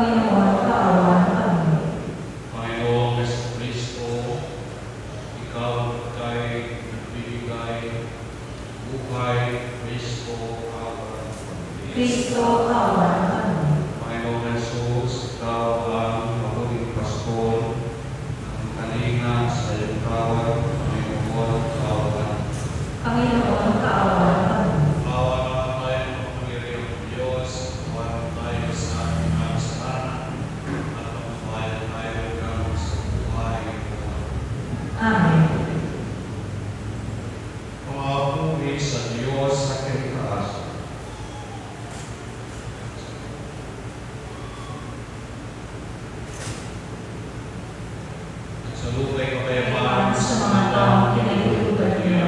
Panginoon, kaawaan kami. Panginoong Jesucristo, ikaw ay nagbibigay buhay. Kristo, kaawaan kami. Kristo, kaawaan kami. Panginoong Jesus, ikaw ang mabuting pastor ng kalinga sa iyong tawag. Panginoon, kaawaan. Panginoon, kaawaan kami. Kaawaan tayo ng pagpapalirang Diyos, kaawaan tayo sa ating mga kasalanan, at magpapayan tayo hanggang sa buhay. Amen. Pumapuri sa Diyos sa kinitaas. Sa lupay kapayapaan Sa mga taong kinalulugan niya,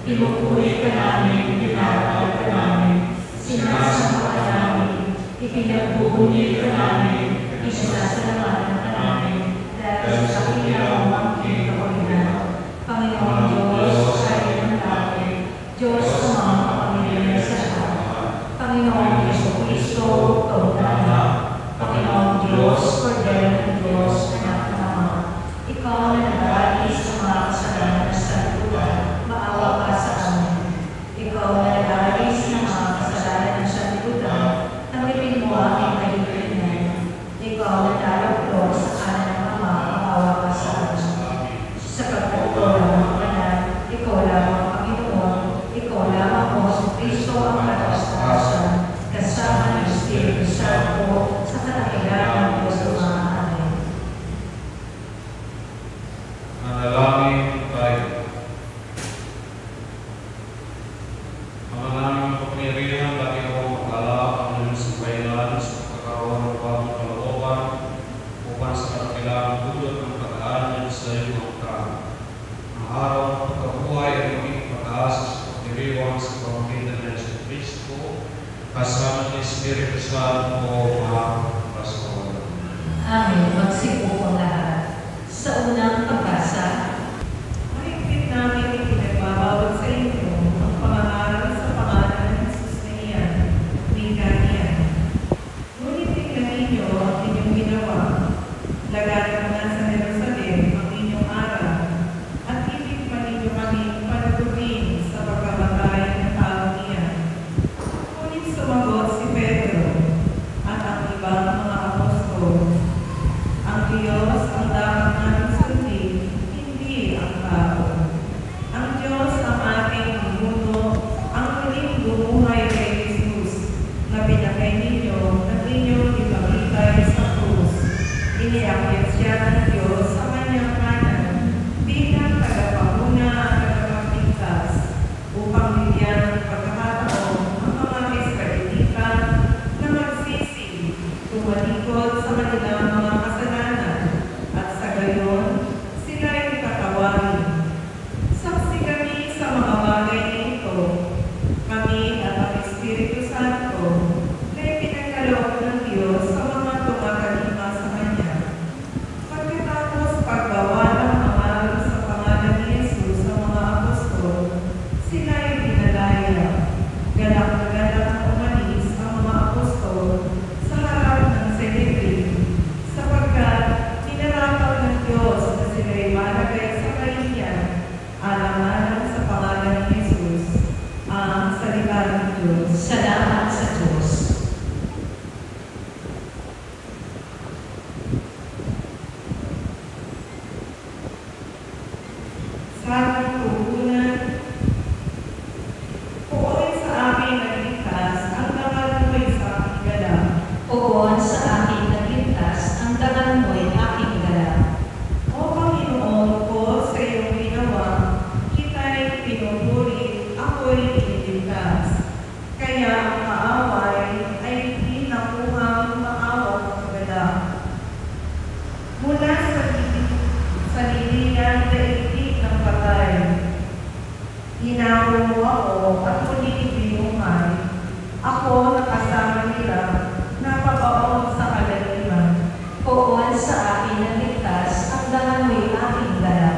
pinupuri ka namin, pinarapal ka namin, sinasamba ka namin, ipinagbubunyi ka namin, isasalamatan ka namin, dahil sa kinamamangkin kapaginan. Panginoon Diyos, kaya ng natin, Diyos sa mga kapamilya sa lahat. Panginoon Jesucristo, kaunana. Panginoon Diyos, Kordero ng Diyos, anak ng Ama. Ikaw na nag-aalis sa mga kasalanan sa lugar, maawa ka sa amin. Ikaw na nag-aalis ng mga kasalanan sa lugar, tanggapin mo aming kahilingan. Ikaw na daraplo sa kanan ng Ama, maawa ka sa amin. Sapagkat ikaw lamang banal, ikaw lamang Panginoon, ikaw lamang o sa Kristo ang kataas-taasan, kasama ng Espiritu Santo, sa katakilan ng Diyos Ama. Amen. Manalangin tayo. Mga naming kapamilya, lagi akong mag-alala ang inyong sambayanan sa pagkakaroon ng bagong kalooban upang sa katakilang dulot ng pag-aanyan sa iyong mga tao. Ang araw ng pagkabuhay ay maging pag-asa sa pagdiriwang sa pamamagitan ng Jesucristo kasama ng Espiritu Santo mga pastor. Amen. Magsipo ang lahat. Sa unang pagbasa, Mahigpit namin ipinagbabawal sa inyo ang pangangaral sa pangalan ng Jesus na iyan, wika niya. Ngunit tingnan ninyo ang inyong ginawa. Lagayan na sa Jerusalem ang inyong aral, at itikman ninyo kaming panagulin sa pagkamatay ng taong iyan. Ngunit sumagot si Pedro at ang ibang mga apostol, ang Diyos ang dapat namin sundin, hindi ang tao. Ang Diyos ang ating ninuno, ang muling bumuhay kay Jesus, na pinakay ninyo at inyong ipagitay sa krus. Iniakyat siya ng Diyos sa kanyang kanan bilang tagapanguna at tagapagligtas, upang bigyan ng pagkakataon ang mga Israelita na magsisi, tumalikod sa kanilang mga kasalanan, at sa gayon, sila ay katawarin. Saksi kami sa mga bagay na ito, kami at ang Espiritu Santo, na ipinagkaloob ng Diyos sa mga tumatalima sa Kanya. Pagkatapos pagbawalang ang aral sa pangalan ni Jesus sa mga apostol, sila ay pinalaya. Galak na umalis ang mga apostol sa harap ng Sanhedrin, sapagkat tinatapal ng Diyos na sila ay malagay sa kahihiyan, alang-alang sa pangalan ni Jesus, ang salita ng Diyos. salamat sa Diyos. Sa ating puhunan, puunin sa amin nagligtas ang dangal mo'y sa aking galang. Poon sa aking nagligtas, ang dangal mo'y aking dala. O Panginoon ko, sa iyong ginawa, kita'y pinupuri, ako'y iniligtas. Kaya ang kaaway ay hindi nakuhang maawang galang. Mula sa lilian daigdig ng patay, hinago mo ako at muling binuhay. Ako na kasama nila, napabaon sa kalaliman. Poon sa aking nagligtas, ang dangal mo'y aking dala.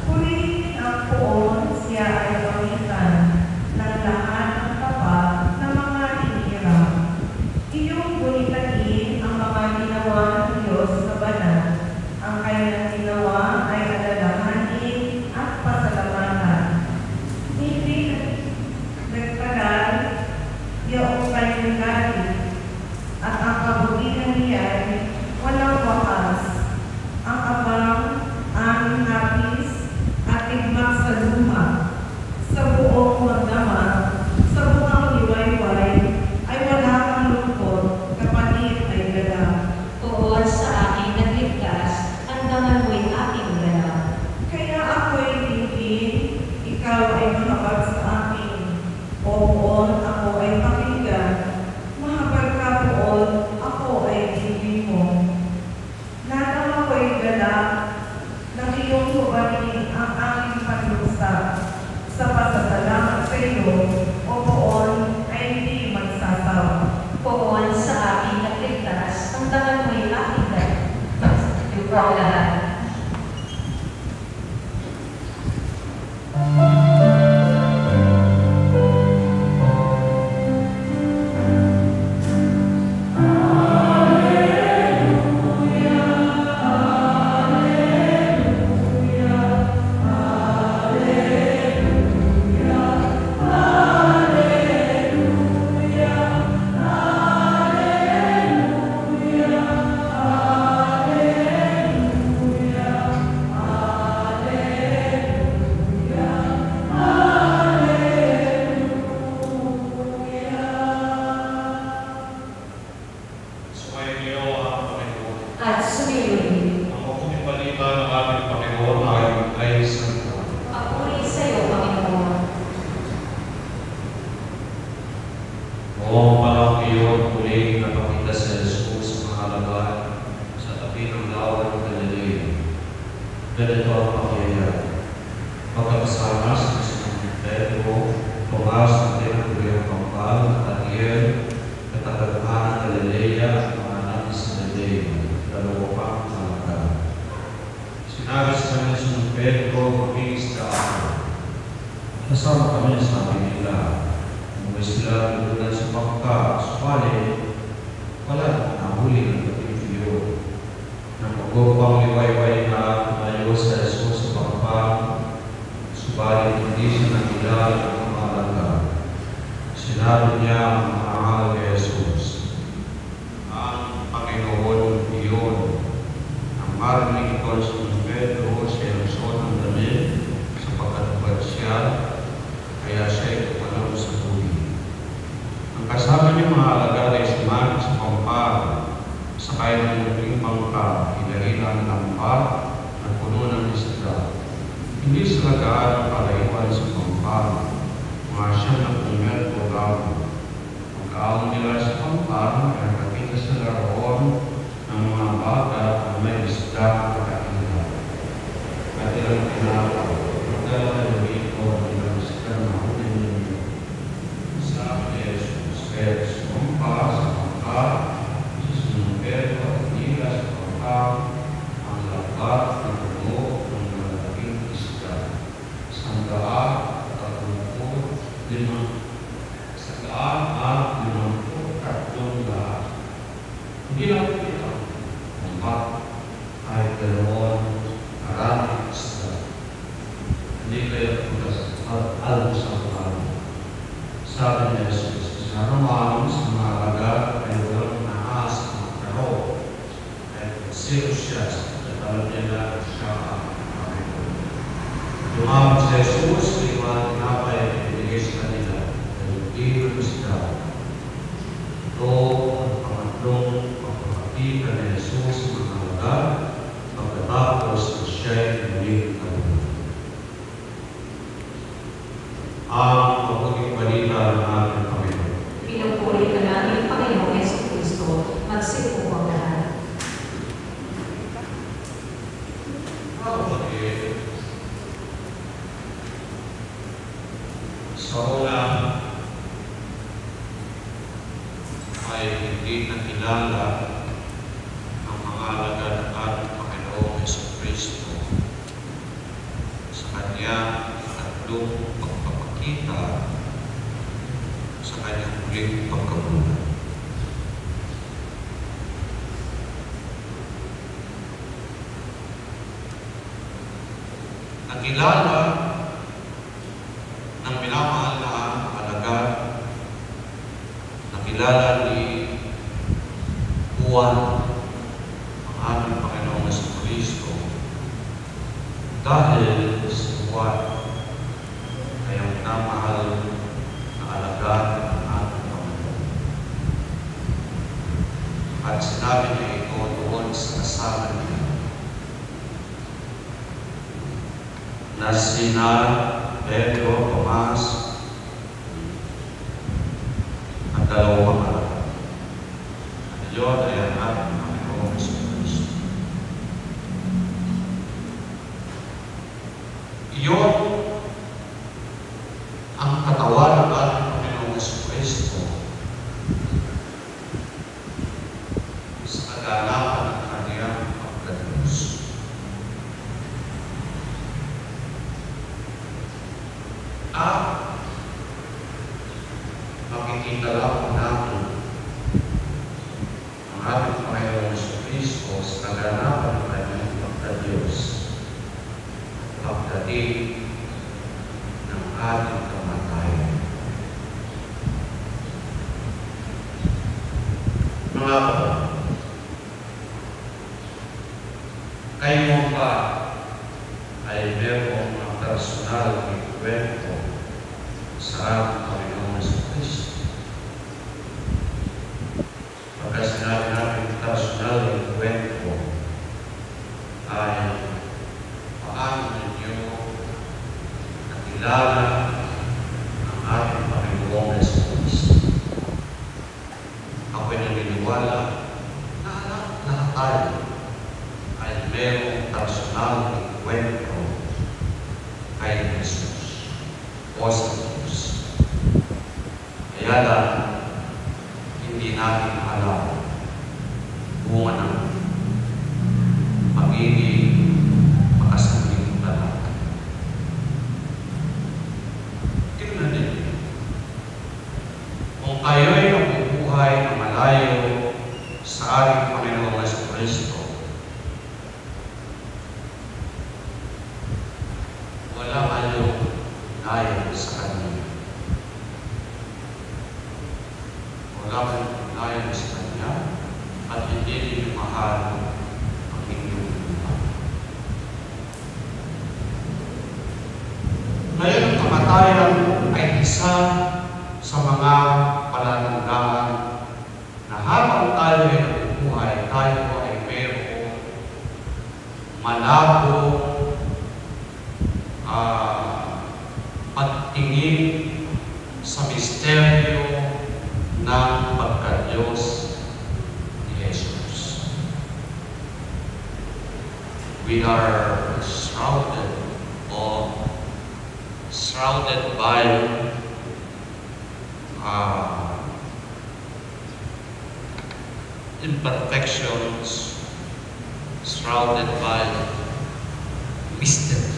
Purihin ang poon, siya ay gamitan ng lahat ng tapat na mga inira. Iyong gunitain ang mga ginawa po ang lahat. Ganito ang pakyayan. Pagkakasama sa Simon Pedro, Tomas ng Tinaguriang Pampal, at Ariel, Katagagman, Galilea, at mga anak sa Galilea, dalawa pang halaga. Sinabi sa kanya Simon Pedro, magigis ka ako. Kasama kami, sabi nila. Mula sila tulunan sa pangka, subalit, wala na nahuli ng pag-ibig. Nang magupang liwayway na tumayo sa Jesus sa pangpang, subalit hindi siya nakilala ng mga halaga. Sinabi niya ang mga mahal kay Jesus, ang Panginoon iyon. Ang marinig ito sa Pedro, siya ang suot ng damit, sapagkat siya, kaya siya'y tumalong sa tubig. Ang kasama niya mga halaga ay sumalit sa pangpang, sakay ng muling pangka, hilahilan ng lampat at puno ng isda. Hindi sila gaano palaiwan sa pangka, mga siya ng pumer o gawin. Pagkaon nila sa pangka, ay nakakita sila roon ng mga bata na may isda at kailan. At ilang tinapay, magdala ng ito ng ilang isda na huling ninyo. Sabi ni Jesus, kaya sumpa sa pangka, Pedro at nila sa pangkang ang labat ng puno ng malaking isda. Sandaan at 53 lahat. Hindi lang ito. Ang mat ay 200 isda. Hindi kayo pulas at alam sa mga. Sabi ni Jesus, sa naman sa mga halaga ay walang naas zero siya sa talang niya siya ang Panginoon. Dumawag si Jesus, liwan tinapay at ibigay sa kanila at hindi ng isda. Ito ang pangatlong pagpapakita ni Jesus sa mga halaga pagkatapos na siya'y muling kalunan. Ang pagpaging balita ng ating Panginoon. Pinupuri ka namin, Panginoong Jesucristo, magsipo ang lahat. Sa una ay hindi nakilala ang mga alagad ng ating Panginoong Jesucristo sa kanyang tatlong pagpapakita sa kanyang muling pagkabuhay. Nakilala ng minamahal na alagad, nakilala ni Juan ang ating Panginoong Jesucristo dahil si Juan ay ang minamahal na alagad ng ating Panginoon. At sinabi niya ito doon sa kasama niya na sina Pedro, Tomas, at dalawang anak. At yun ay ang ating Panginoong Jesucristo. Iyon ang katawan ng ating Panginoong Jesucristo sa kaganapan ng kanyang pagdalos. sa kaganapan ng kanyang pagka-Diyos, pagdating ng ating kamatayan. Mga kapatid, kayo ba ay mayroong mga personal na kwento sa ating Panginoon Jesucristo? Pagka sinabi natin personal na kwento ay paano ninyo nakilala ang ating Panginoon Jesucristo. Ako'y naniniwala na lahat tayo ay mayroong personal na kwento kay Jesus o sa Diyos. Kaya lang, hindi natin alam kung anong magiging makasangking talat. Tingnan din, kung kayo'y nabubuhay na malayo sa ating Panginoong Jesucristo, wala kayong layo sa Kanya. Wala kayong layo sa Kanya at hindi ninyo mahal ang inyong buhay. Ngayon, ang kamatayan ay isa sa mga palatandaan na habang tayo ay nabubuhay, tayo ay mayroong malabo pagtingin sa misteryo ng pagka-Diyos ni Jesus. We are shrouded by imperfections, shrouded by mystery.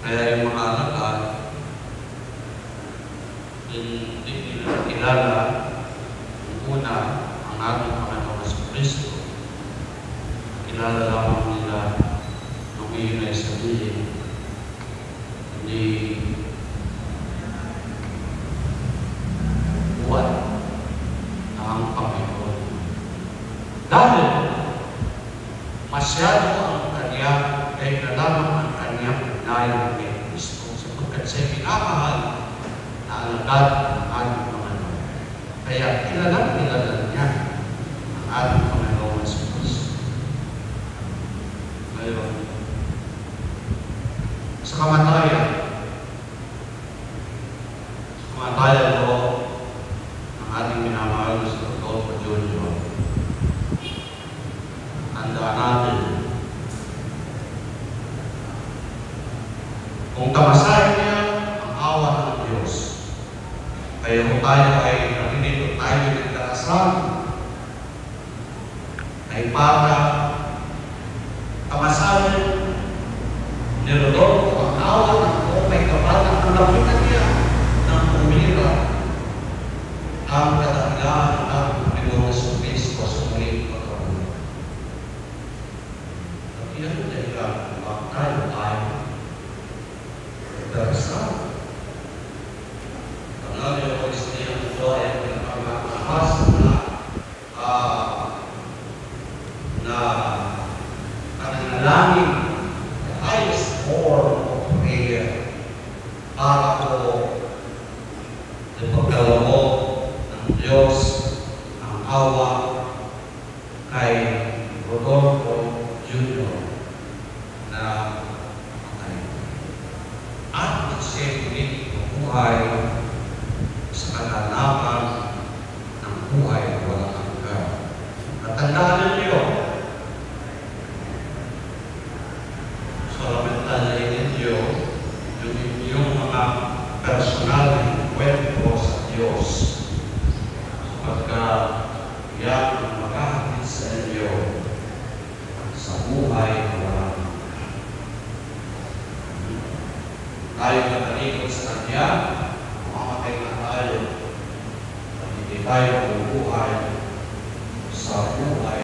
Kaya yung mga alagad, hindi nila kilala yung una, ang ating Panginoon Jesucristo. Kilala lamang nila nung iyon ay sabihin, hindi buwan ang Panginoon. Dahil masyado ang kanya ay nalaman ang kanyang ugnayan kay Kristo sapagkat siya pinamahal na alagad ng ating Panginoon. Kaya kilala niya ang ating Panginoon sa Kristo. Ngayon, sa kamatayan po ng ating minamahal na si Rodolfo Jr. Tandaan natin kung kamasahin niya ang awa ng Diyos, kaya kung tayo ay narinito tayo nagdarasal, ay para kamasahin ni Rodolfo ang awa ng Diyos, may kapalang ang lapitan niya ng pumira ang kadahilan ng Panginoong Jesucristo sa muling pagkabuhay. At iyan ang dahilan kung bakit tayo darasal. Karena dia Kristi yang doa yang berkahas na pananalangin, the highest form of prayer para po sa pagkaloob ng Diyos ang awa kay Rodolfo Jr. na at siya ulit buhay sa kaganapan ng buhay walang hanggan. At tandaan ninyo, salamat ninyo yung inyong mga personal na kwento sa Diyos sapagkat yan ang maghahatid sa inyo sa buhay walang hanggan. Tayo natalikod sa Kanya, mamamatay na tayo, at hindi tayo